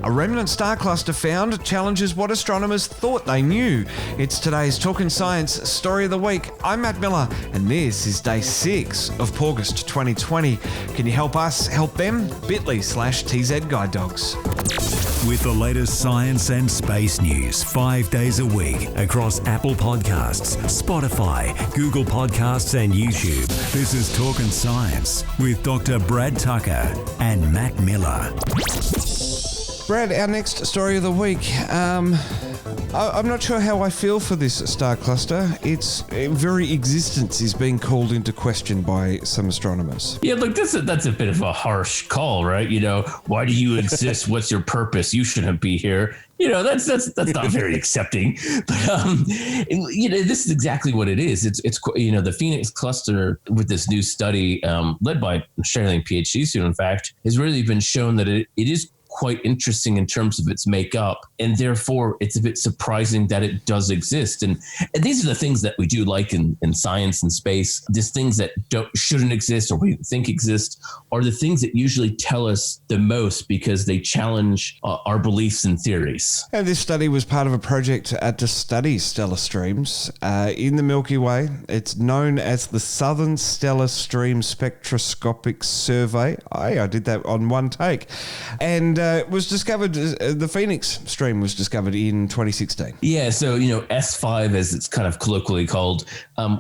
A remnant star cluster found challenges what astronomers thought they knew. It's today's Talkin' Science Story of the Week. I'm Matt Miller, and this is day 6 of August 2020. Can you help us help them? bit.ly/TZ Guide Dogs. With the latest science and space news 5 days a week across Apple Podcasts, Spotify, Google Podcasts and YouTube. This is Talkin' Science with Dr. Brad Tucker and Matt Miller. Brad, our next story of the week. I'm not sure how I feel for this star cluster. Its very existence is being called into question by some astronomers. Yeah, look, that's a bit of a harsh call, right? You know, why do you exist? What's your purpose? You shouldn't be here. You know, that's not very accepting. But this is exactly what it is. It's the Phoenix cluster with this new study led by Australian PhD student, in fact, has really been shown that it is quite interesting in terms of its makeup, and therefore it's a bit surprising that it does exist. And these are the things that we do like in science and space. These things that shouldn't exist or we think exist are the things that usually tell us the most because they challenge our beliefs and theories. And this study was part of a project to study stellar streams in the Milky Way. It's known as the Southern Stellar Stream Spectroscopic Survey. I did that on one take. And it was discovered, the Phoenix stream was discovered in 2016. Yeah, so, S5, as it's kind of colloquially called,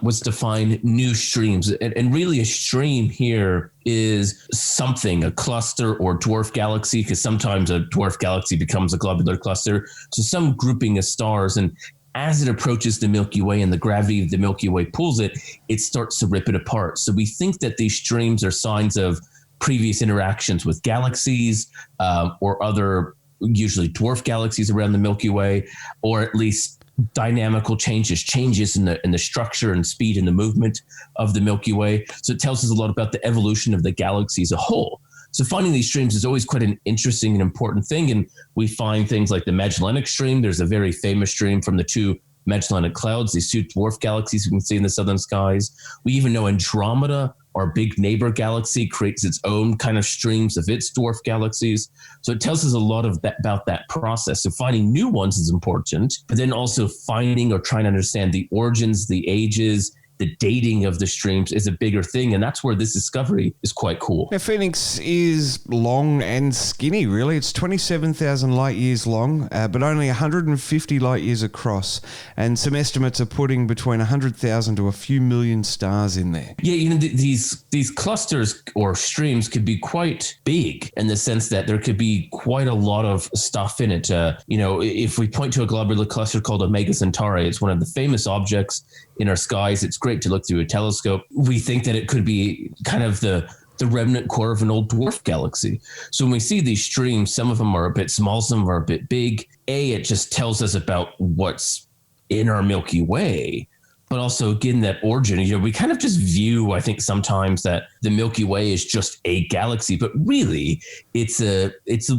was to find new streams. And really a stream here is something, a cluster or dwarf galaxy, because sometimes a dwarf galaxy becomes a globular cluster. So some grouping of stars, and as it approaches the Milky Way and the gravity of the Milky Way pulls it, it starts to rip it apart. So we think that these streams are signs of previous interactions with galaxies or other usually dwarf galaxies around the Milky Way, or at least dynamical changes in the structure and speed and the movement of the Milky Way. So it tells us a lot about the evolution of the galaxy as a whole. So finding these streams is always quite an interesting and important thing. And we find things like the Magellanic Stream. There's a very famous stream from the two Magellanic Clouds, these two dwarf galaxies you can see in the southern skies. We even know Andromeda, our big neighbor galaxy, creates its own kind of streams of its dwarf galaxies. So it tells us a lot about that process. So finding new ones is important, but then also finding or trying to understand the origins, the ages, the dating of the streams is a bigger thing. And that's where this discovery is quite cool. Now, Phoenix is long and skinny, really. It's 27,000 light years long, but only 150 light years across. And some estimates are putting between 100,000 to a few million stars in there. Yeah, these clusters or streams could be quite big in the sense that there could be quite a lot of stuff in it. If we point to a globular cluster called Omega Centauri, it's one of the famous objects in our skies. It's great to look through a telescope. We think that it could be kind of the remnant core of an old dwarf galaxy. So when we see these streams, some of them are a bit small, some of them are a bit big. It just tells us about what's in our Milky Way. But also, again, that origin, we kind of just view, I think sometimes, that the Milky Way is just a galaxy, but really it's a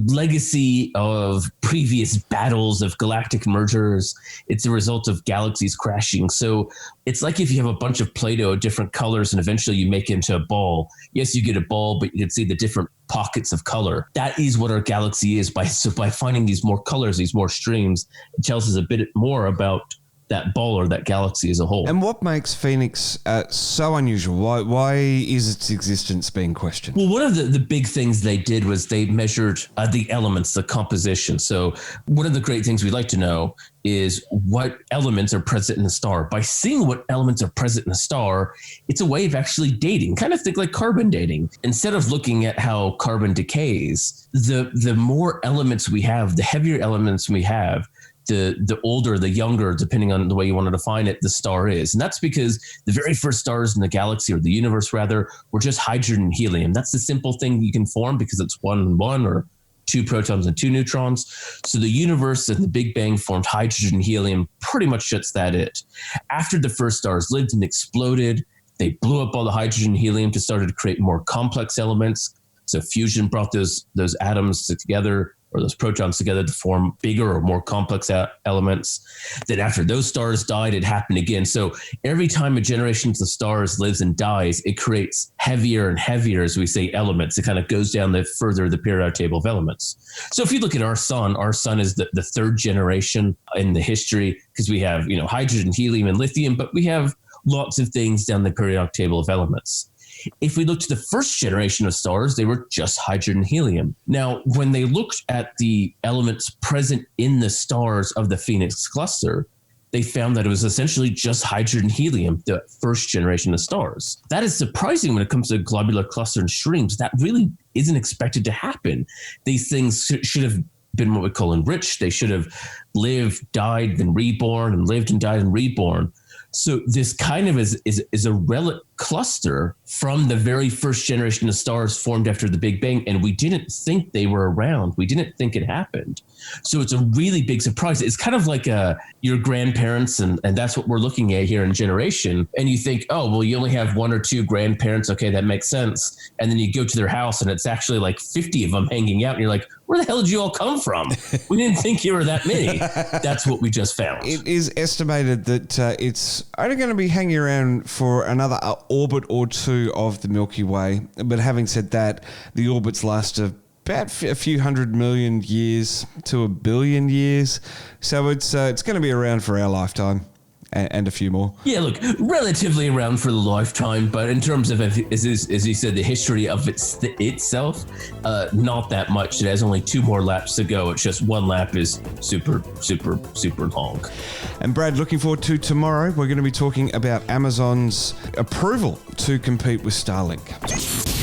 legacy of previous battles of galactic mergers. It's a result of galaxies crashing. So it's like if you have a bunch of Play-Doh of different colors and eventually you make it into a ball. Yes, you get a ball, but you can see the different pockets of color. That is what our galaxy is. By finding these more colors, these more streams, it tells us a bit more about that ball or that galaxy as a whole. And what makes Phoenix so unusual? Why is its existence being questioned? Well, one of the big things they did was they measured the elements, the composition. So one of the great things we'd like to know is what elements are present in a star. By seeing what elements are present in a star, it's a way of actually dating. Kind of think like carbon dating. Instead of looking at how carbon decays, the more elements we have, the heavier elements we have, the older, the younger, depending on the way you want to define it, the star is. And that's because the very first stars in the galaxy, or the universe rather, were just hydrogen and helium. That's the simple thing you can form because it's 1 and 1, or 2 protons and 2 neutrons. So the universe and the Big Bang formed hydrogen and helium, pretty much just that it. After the first stars lived and exploded, they blew up all the hydrogen and helium to start to create more complex elements. So fusion brought those atoms together or those protons together to form bigger or more complex elements. Then after those stars died, it happened again. So every time a generation of the stars lives and dies, it creates heavier and heavier, as we say, elements. It kind of goes down the further the periodic table of elements. So if you look at our sun is the third generation in the history, because we have, hydrogen, helium, and lithium, but we have lots of things down the periodic table of elements. If we look to the first generation of stars, they were just hydrogen and helium. Now, when they looked at the elements present in the stars of the Phoenix cluster, they found that it was essentially just hydrogen and helium, the first generation of stars. That is surprising when it comes to globular cluster and streams. That really isn't expected to happen. These things should have been what we call enriched. They should have lived, died, been reborn, and lived and died and reborn. So this kind of is a relic cluster from the very first generation of stars formed after the Big Bang, and we didn't think they were around. We didn't think it happened. So it's a really big surprise. It's kind of like your grandparents, and that's what we're looking at here in generation. And you think, oh, well, you only have one or two grandparents. Okay, that makes sense. And then you go to their house, and it's actually like 50 of them hanging out, and you're like, where the hell did you all come from? We didn't think you were that many. That's what we just found. It is estimated that it's only going to be hanging around for another orbit or two of the Milky Way. But having said that, the orbits last about a few 100 million years to 1 billion years. So it's going to be around for our lifetime. And a few more. Yeah, look, relatively around for the lifetime, but in terms of, as you said, the history of itself, not that much. It has only 2 more laps to go. It's just one lap is super, super, super long. And Brad, looking forward to tomorrow. We're going to be talking about Amazon's approval to compete with Starlink.